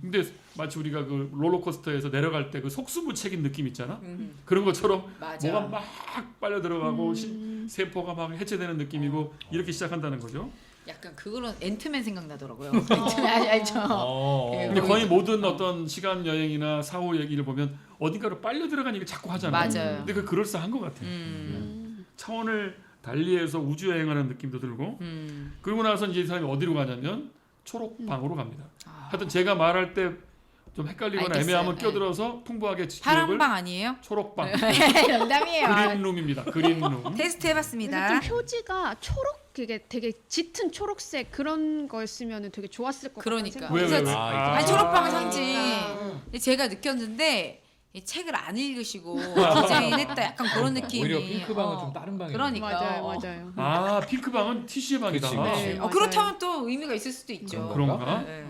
근데 마치 우리가 그 롤러코스터에서 내려갈 때 그 속수무책인 느낌 있잖아. 그런 것처럼 맞아. 뭐가 막 빨려 들어가고 세포가 막 해체되는 느낌이고 이렇게 시작한다는 거죠. 약간 그거는 앤트맨 생각나더라고요. 앤트맨 알죠? 근데 거의 모든 어떤 시간 여행이나 사후 얘기를 보면 어딘가로 빨려 들어가는 얘기를 자꾸 하잖아요. 맞아요. 근데 그 그럴싸한 것 같아요. 차원을 달리해서 우주 여행하는 느낌도 들고 그러고 나서 이제 이 사람이 어디로 가냐면 초록방으로 갑니다. 하여튼 제가 말할 때 좀 헷갈리거나 알겠어요. 애매하면 네. 끼어들어서 풍부하게 기억을 파란방 아니에요? 초록방 농담이에요. 그린룸입니다. 그린룸. 테스트 해봤습니다. 근데 좀 표지가 초록 그게 되게 짙은 초록색 그런 거였으면 되게 좋았을 것 그러니까. 같아요. 왜? 아니 초록방의 상징. 근데 제가 느꼈는데 이 책을 안 읽으시고 디자인했다 약간 그런 느낌이. 오히려 핑크방은 좀 다른 방이에요. 그러니까. 맞아요. 아 핑크방은 티슈의 방이다. 그치, 그치. 네. 그렇다면 또 의미가 있을 수도 있죠. 그런가? 네.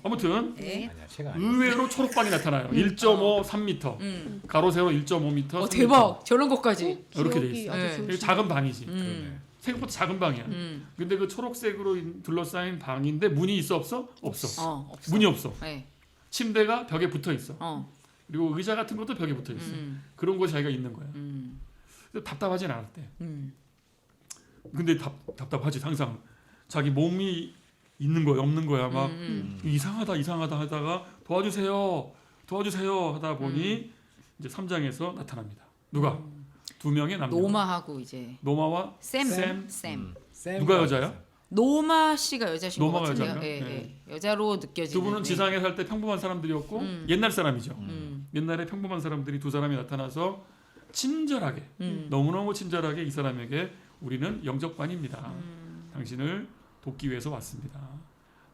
아무튼 네. 아니야, 제가 아니야. 의외로 초록방이 나타나요. 1.5, 3m. 가로 세로 1.5m. 3m. 대박. 저런 것까지. 이렇게 돼 기억이 있어. 아주 네. 좋으시네요. 작은 방이지. 그러네. 생각보다 작은 방이야. 근데 그 초록색으로 둘러싸인 방인데 문이 있어 없어? 없어. 없어. 문이 없어. 네. 침대가 벽에 붙어 있어. 어. 그리고 의자 같은 것도 벽에 붙어 있어. 그런 곳에 자기가 있는 거야. 그래서 답답하진 않았대. 근데 답답하지 항상. 자기 몸이 있는 거야 없는 거야 막 이상하다 하다가 도와주세요 하다 보니 이제 3장에서 나타납니다. 누가? 두 명의 남녀. 노마하고 이제 노마와 쌤. 쌤. 쌤 누가 여자야? 노마 씨가 여자신 것 노마가 같은데요. 여자인가? 예, 네. 예. 여자로 느껴지는. 두 분은 네. 지상에 살 때 평범한 사람들이었고 옛날 사람이죠. 옛날에 평범한 사람들이 두 사람이 나타나서 친절하게 너무너무 친절하게 이 사람에게 우리는 영접관입니다. 당신을 돕기 위해서 왔습니다.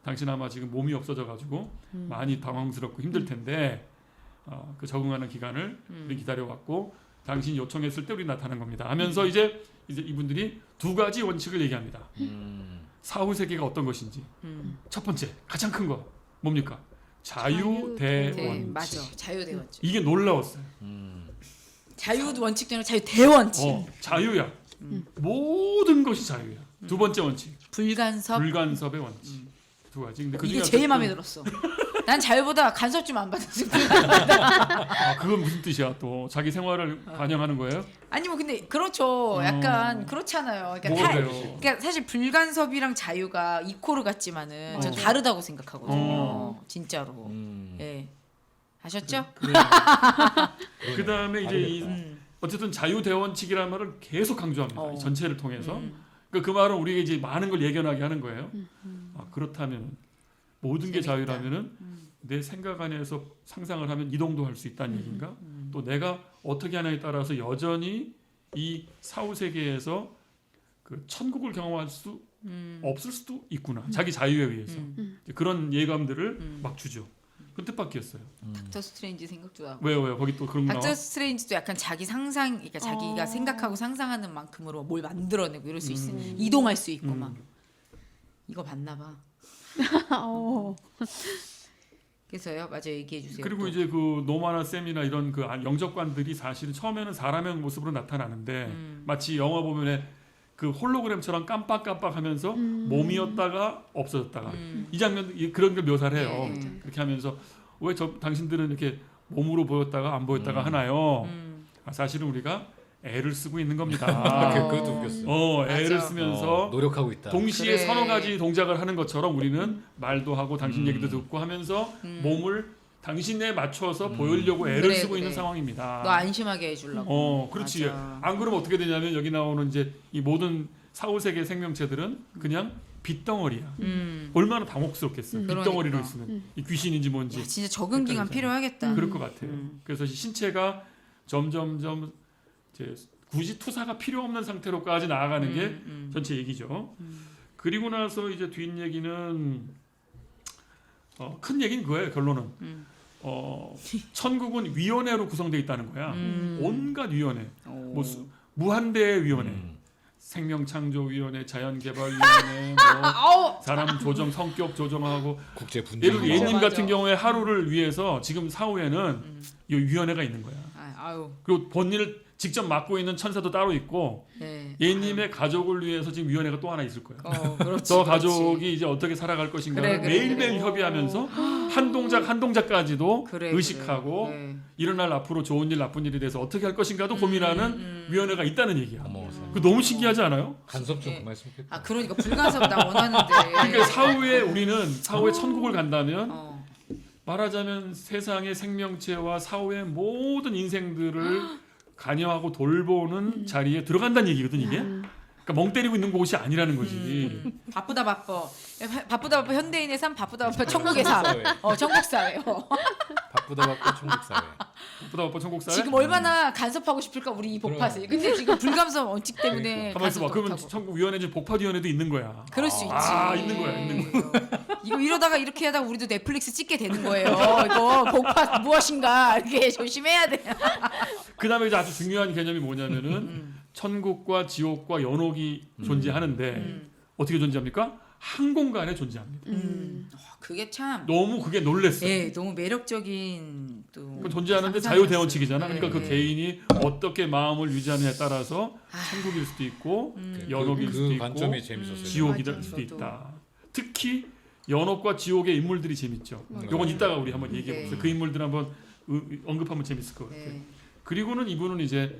당신 아마 지금 몸이 없어져 가지고 많이 당황스럽고 힘들 텐데 그 적응하는 기간을 우리 기다려왔고 당신이 요청했을 때 우리 나타난 겁니다. 하면서 이제 이분들이 두 가지 원칙을 얘기합니다. 사후 세계가 어떤 것인지. 첫 번째 가장 큰 거 뭡니까? 자유대원칙. 맞아. 자유대원칙. 이게 놀라웠어요. 자유원칙 중에 자유대원칙. 자유야. 모든 것이 자유야. 두 번째 원칙. 불간섭. 불간섭의 원칙. 두 가지. 근데 이게 그중에 제일 마음에 들었어. 난 자유보다 간섭 좀 안 받았어. 그건 무슨 뜻이야? 또 자기 생활을 반영하는 거예요? 아니 뭐 근데 그렇죠. 약간 그렇잖아요. 그러니까, 뭐가 그래요? 그러니까 사실 불간섭이랑 자유가 이코르 같지만은 전 다르다고 생각하거든요. 진짜로. 예. 아셨죠? 그 다음에 이제 이 어쨌든 자유대원칙이라는 말을 계속 강조합니다. 이 전체를 통해서. 그 말은 우리가 이제 많은 걸 예견하게 하는 거예요. 그렇다면 모든 게 재밌다. 자유라면은 내 생각 안에서 상상을 하면 이동도 할 수 있다는 얘기인가? 또 내가 어떻게 하냐에 따라서 여전히 이 사후 세계에서 그 천국을 경험할 수 없을 수도 있구나. 자기 자유에 의해서 그런 예감들을 막 주죠. 그 뜻밖이었어요. 닥터 스트레인지 생각도 나고. 왜요? 거기 또 그런 거 나와? 닥터 스트레인지도 약간 자기 상상, 그러니까 자기가 생각하고 상상하는 만큼으로 뭘 만들어내고 이럴 수 있어. 이동할 수 있고 막. 이거 봤나 봐. 그래서요, 맞아요, 얘기해 주세요. 그리고 또. 이제 그 노마나 쌤이나 이런 그 영접관들이 사실은 처음에는 사람의 모습으로 나타나는데 마치 영화 보면에 그 홀로그램처럼 깜빡깜빡하면서 몸이었다가 없어졌다가 이 장면 그런 걸 묘사를 해요. 그렇게 하면서 왜 당신들은 이렇게 몸으로 보였다가 안 보였다가 하나요? 사실은 우리가 애를 쓰고 있는 겁니다. 그것도 웃겼어. 애를 맞아. 쓰면서 노력하고 있다. 동시에 그래. 서너 가지 동작을 하는 것처럼 우리는 말도 하고 당신 얘기도 듣고 하면서 몸을 당신에 맞춰서 보이려고 애를 그래, 쓰고 그래. 있는 상황입니다. 너 안심하게 해주려고. 그렇지. 맞아. 안 그러면 어떻게 되냐면 여기 나오는 이제 이 모든 사후 세계 생명체들은 그냥 빗덩어리야. 얼마나 당혹스럽겠어. 빗덩어리로 그러니까. 있으면 이 귀신인지 뭔지 야, 진짜 적응 기간 필요하겠다. 그럴 것 같아요. 그래서 신체가 점점점 이제 굳이 투사가 필요 없는 상태로까지 나아가는 게 전체 얘기죠. 그리고 나서 이제 뒷 얘기는 큰 얘기는 그거예요. 결론은 천국은 위원회로 구성되어 있다는 거야. 온갖 위원회, 뭐 무한대의 위원회, 생명창조위원회, 자연개발위원회, 뭐 사람 조정, 성격 조정하고 국제 분쟁. 예를 들어 예님 맞아. 같은 경우에 하루를 위해서 지금 사후에는 이 위원회가 있는 거야. 아유, 그리고 본인을 직접 맡고 있는 천사도 따로 있고 네. 예님의 가족을 위해서 지금 위원회가 또 하나 있을 거야. 그렇지. 저 그렇지. 가족이 이제 어떻게 살아갈 것인가를 그래, 매일매일 그래. 협의하면서 한 동작 한 동작까지도 그래, 의식하고 그래. 일어날 앞으로 좋은 일 나쁜 일에 대해서 어떻게 할 것인가도 고민하는 위원회가 있다는 얘기야. 어머, 그 너무 신기하지 않아요? 간섭 좀 예. 그만했으면 좋겠다. 아 그러니까 불간섭 나 원하는데. 그러니까 사후에 우리는 사후에 천국을 간다면 어. 말하자면 세상의 생명체와 사후의 모든 인생들을 관여하고 돌보는 자리에 들어간다는 얘기거든 이게. 그러니까 멍 때리고 있는 곳이 아니라는 거지. 바쁘다 바빠. 바쁘다 바빠 현대인의 삶, 바쁘다 바빠 천국의 삶. 천국 사회. 바쁘다 바빠 천국 사회. 바쁘다 바빠 천국 사회. 지금 얼마나 간섭하고 싶을까 우리 이 복팟을. 근데 지금 불간섭 원칙 때문에 가만 있어봐. 간섭도 그러면 못하고. 천국 위원회 중 복파위원회도 있는 거야. 그럴 수 있지. 있는 거야, 있는 거야. 이거 이러다가 이렇게 하다가 우리도 넷플릭스 찍게 되는 거예요. 이거 복팟 무엇인가 이렇게 조심해야 돼. 그다음에 이제 아주 중요한 개념이 뭐냐면은 천국과 지옥과 연옥이 존재하는데 어떻게 존재합니까? 한 공간에 존재합니다. 그게 참. 너무 그게 놀랬어. 예, 너무 매력적인 또. 그 존재하는데 상상이었어요. 자유대원칙이잖아. 그러니까 그 네. 개인이 어떻게 마음을 유지하느냐에 따라서 천국일 수도 있고 연옥일 수도 그 있고 관점이 재밌었어요. 지옥이 맞아, 될 수도 저도. 있다. 특히 연옥과 지옥의 인물들이 재밌죠. 요건 이따가 우리 한번 얘기해 봅시다. 네. 그 인물들 한번 언급하면 재밌을 것 같아요. 네. 그리고는 이분은 이제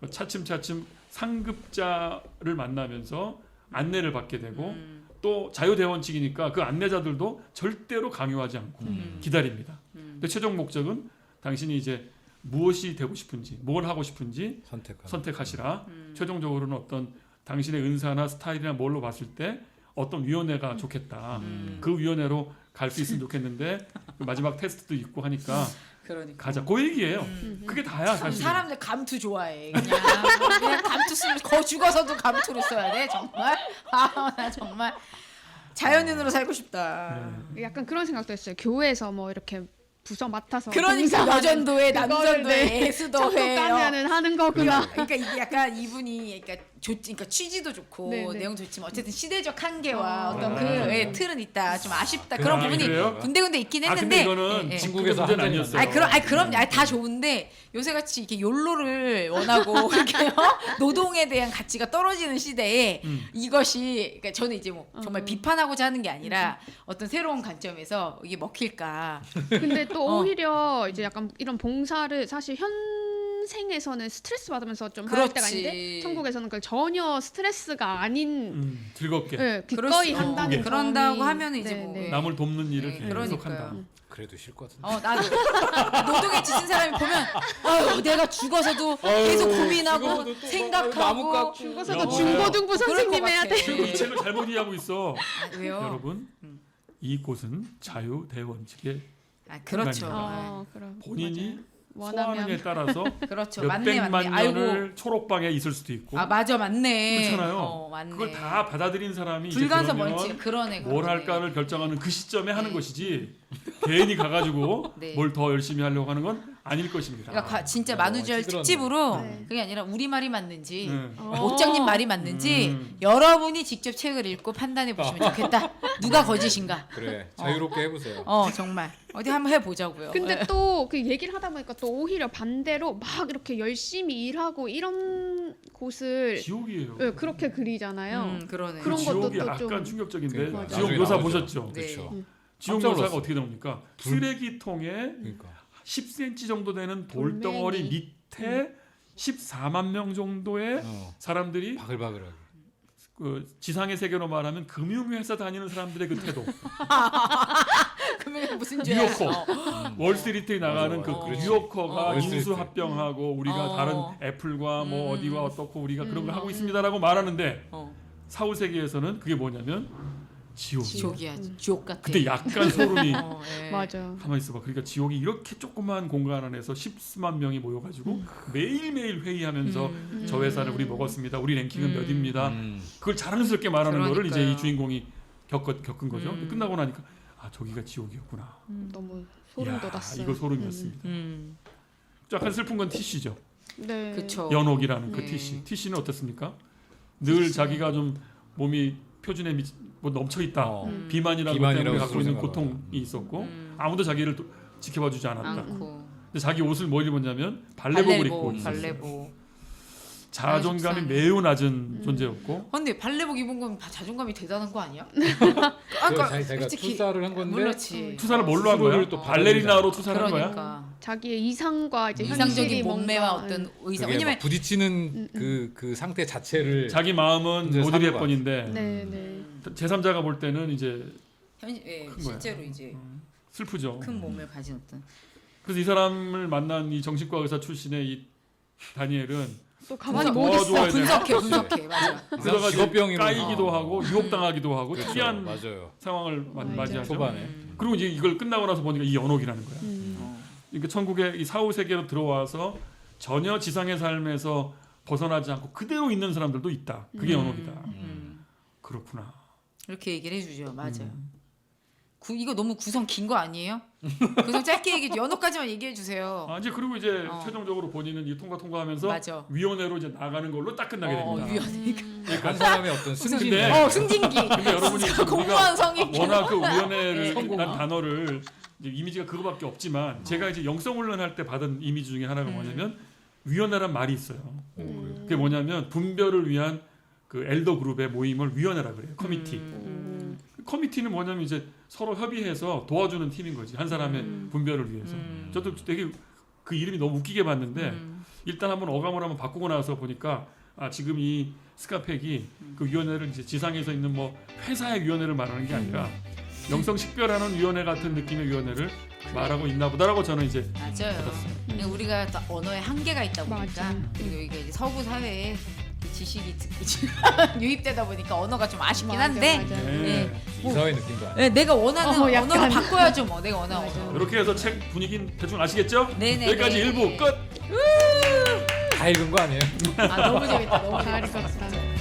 차츰차츰 상급자를 만나면서 안내를 받게 되고 또 자유대원칙이니까 그 안내자들도 절대로 강요하지 않고 기다립니다. 근데 최종 목적은 당신이 이제 무엇이 되고 싶은지, 뭘 하고 싶은지 선택하시라. 최종적으로는 어떤 당신의 은사나 스타일이나 뭘로 봤을 때 어떤 위원회가 좋겠다. 그 위원회로 갈 수 있으면 좋겠는데 마지막 테스트도 있고 하니까 그러니까. 가자. 그 얘기예요. 그게 다야 참 사실. 사람들 감투 좋아해. 그냥 감투 쓰면 거 죽어서도 감투를 써야 돼 정말. 나 정말 자연인으로 살고 싶다. 약간 그런 생각도 했어요. 교회에서 뭐 이렇게 부서 맡아서 그러니까 봉사하는 여전도회, 그거를 남전도회, 천국 예수도회. 가면은 하는 거구나. 그러니까 이게 약간 이분이 그러니까 취지도 좋고 네, 네. 내용 좋지만 어쨌든 시대적 한계와 어떤 그 네. 틀은 있다. 좀 아쉽다. 그런 부분이 그래요? 군데군데 있긴 근데 했는데. 이거는 예, 예. 중국에서 문제는 아니었어요. 그럼 다 좋은데 요새 같이 이렇게 욜로를 원하고 이렇게 노동에 대한 가치가 떨어지는 시대에 이것이 그러니까 저는 이제 뭐 정말 비판하고자 하는 게 아니라 어떤 새로운 관점에서 이게 먹힐까. 근데 또 오히려 이제 약간 이런 봉사를 사실 현 상생에서는 스트레스 받으면서 좀 할 그렇지. 때가 있는데 천국에서는 그걸 전혀 스트레스가 아닌 즐겁게 네, 그럴 기꺼이 수- 한다는 그런다고 점이- 하면 이제 네, 뭐 네. 남을 돕는 일을 네, 계속 그러니까요. 한다. 그래도 싫을 것 같은데. 나도 노동에 지친 사람이 보면 아유 내가 죽어서도 계속 고민하고 죽어서도 또 나무 생각하고 깎고. 죽어서도 야, 중고등부 그럴 선생님 것 해야 같아. 돼. 지금 이 책을 잘못 이해하고 있어. 왜요? 여러분, 이곳은 자유 대원칙의 그렇죠. 그럼 본인이 맞아요. 소화하느냐에 따라서 그렇죠. 몇 맞네 백만 맞네. 아이고. 년을 초록방에 있을 수도 있고 맞아 맞네. 그렇잖아요. 맞네. 그걸 다 받아들인 사람이 이제 불간섭 그러면 원칙 그러네. 뭘 그러네. 할까를 결정하는 그 시점에 하는 것이지 괜히 가가지고 네. 뭘 더 열심히 하려고 하는 건 아닐 것입니다. 그러니까 진짜 맞아, 만우절 찌들었네. 특집으로 네. 그게 아니라 우리 말이 맞는지 네. 옷장님 말이 맞는지 음. 여러분이 직접 책을 읽고 판단해 보시면 좋겠다. 누가 거짓인가? 그래 자유롭게 해보세요. 정말 어디 한번 해보자고요. 근데 또 그 얘기를 하다 보니까 또 오히려 반대로 막 이렇게 열심히 일하고 이런 곳을 지옥이에요. 네, 그렇게 그리잖아요. 그러네. 그런 그 것도 지옥이 또 약간 좀- 충격적인데 그러니까. 지옥 나중에 묘사 나오죠. 보셨죠? 네. 그렇죠. 지옥 깜짝 묘사가 놀랐어요. 어떻게 나옵니까? 쓰레기통에 그러니까 10cm 정도 되는 돌덩어리 돌멩이. 밑에 14만 명 정도의 사람들이 바글바글하게. 그 지상의 세계로 말하면 금융회사 다니는 사람들의 그 태도, 그러면 무슨 죄야? 뉴요커, 월스트리트에 나가는 맞아, 그 맞아. 뉴요커가 월스트리트. 인수합병하고 우리가 다른 애플과 뭐 어디와 어떻고 우리가 그런 걸 하고 있습니다라고 말하는데 사후 세계에서는 그게 뭐냐면 지옥이에요. 지옥이야. 지옥 같아. 그때 약간 소름이 예. 맞아. 가만히 있어봐. 그러니까 지옥이 이렇게 조그만 공간 안에서 10수만 명이 모여가지고 매일매일 회의하면서 저 회사를 우리 먹었습니다. 우리 랭킹은 몇입니다. 그걸 자랑스럽게 말하는 거를 이제 그러니까요. 이 주인공이 겪은 거죠. 끝나고 나니까 저기가 지옥이었구나. 너무 소름 이야, 돋았어요. 이거 소름이었습니다. 약간 슬픈 건 티씨죠. 네. 그쵸. 연옥이라는 그 네. 티씨. 티씨는 어떻습니까? 늘 자기가 좀 몸이 표준에 뭐 넘쳐 있다. 비만이라는 것 비만이라고 때문에 갖고 있는 생각하고. 고통이 있었고 아무도 자기를 지켜봐주지 않았다. 않고. 근데 자기 옷을 뭐 입었냐면 발레복을 입고 있었어요. 발레복. 자존감이 속상해. 매우 낮은 존재였고 근데 발레복 입은 건 자존감이 대단한 거 아니야? 자기가 투자를 한 건데 그렇지. 투사를 뭘로 한 거야? 스스로를 또 발레리나로 투사를 한 거야? 그러니까 자기의 이상과 이제 이상적인 현실이 몸매와 뭔가, 어떤 의상. 그게 왜냐면 막 부딪히는 그 상태 자체를 자기 마음은 이제 오드리 사는 거 헵번인데 네, 네. 제3자가 볼 때는 이제 큰 거야. 실제로 이제 슬프죠. 큰 몸을 가진 어떤 그래서 이 사람을 만난 이 정신과 의사 출신의 이 다니엘은 또 가만히 분석- 못 있어. 도와줘야 되나? 분석해 맞아. 그러다가 이제 직업병이구나. 까이기도 하고 유혹당하기도 하고 그렇죠. 특이한 맞아요. 상황을 맞이하죠. 초반에 그리고 이제 이걸 끝나고 나서 보니까 이 연옥이라는 거야. 그러니까 천국의 이 사후 세계로 들어와서 전혀 지상의 삶에서 벗어나지 않고 그대로 있는 사람들도 있다. 그게 연옥이다. 그렇구나. 이렇게 얘기를 해주죠. 맞아요. 이거 너무 구성 긴 거 아니에요? 구성 짧게 얘기해. 연옥까지만 얘기해 주세요. 이제 그리고 이제 최종적으로 본인은 이 통과하면서 맞아. 위원회로 이제 나가는 걸로 딱 끝나게 됩니다. 위원회니까. 한 사람의 어떤 승진. 근데- 승진기. 근데 여러분이 진짜 지금 공무원 우리가 성인. 워낙 그 위원회를 네. 란 단어를 이제 이미지가 그거밖에 없지만 제가 이제 영성 훈련할 때 받은 이미지 중에 하나가 뭐냐면 위원회란 말이 있어요. 그게 뭐냐면 분별을 위한 그 엘더 그룹의 모임을 위원회라 그래요. 커미티. 커미티는 뭐냐면 이제 서로 협의해서 도와주는 팀인 거지. 한 사람의 분별을 위해서. 저도 되게 그 이름이 너무 웃기게 봤는데 일단 한번 어감을 한번 바꾸고 나서 보니까 지금 이 스카펙이 그 위원회를 이제 지상에서 있는 뭐 회사의 위원회를 말하는 게 아니라 영성 식별하는 위원회 같은 느낌의 위원회를 말하고 있나 보다라고 저는 이제 맞아요. 그러니까 우리가 또 언어에 한계가 있다 보니까 맞아. 그리고 이게 이제 서구 사회에 그 지식이 유입되다 보니까 언어가 좀 아쉽긴 맞아, 한데 맞아. 네. 이사회 느낌도 아니에요. 네, 내가 원하는 약간. 언어를 바꿔야죠. 뭐 내가 원하는 맞아. 언어. 이렇게 해서 책 분위기는 대충 아시겠죠? 네네. 여기까지 1부 끝. 다 읽은 거 아니에요? 너무 재밌다. 너무 잘 재밌다. 읽었다.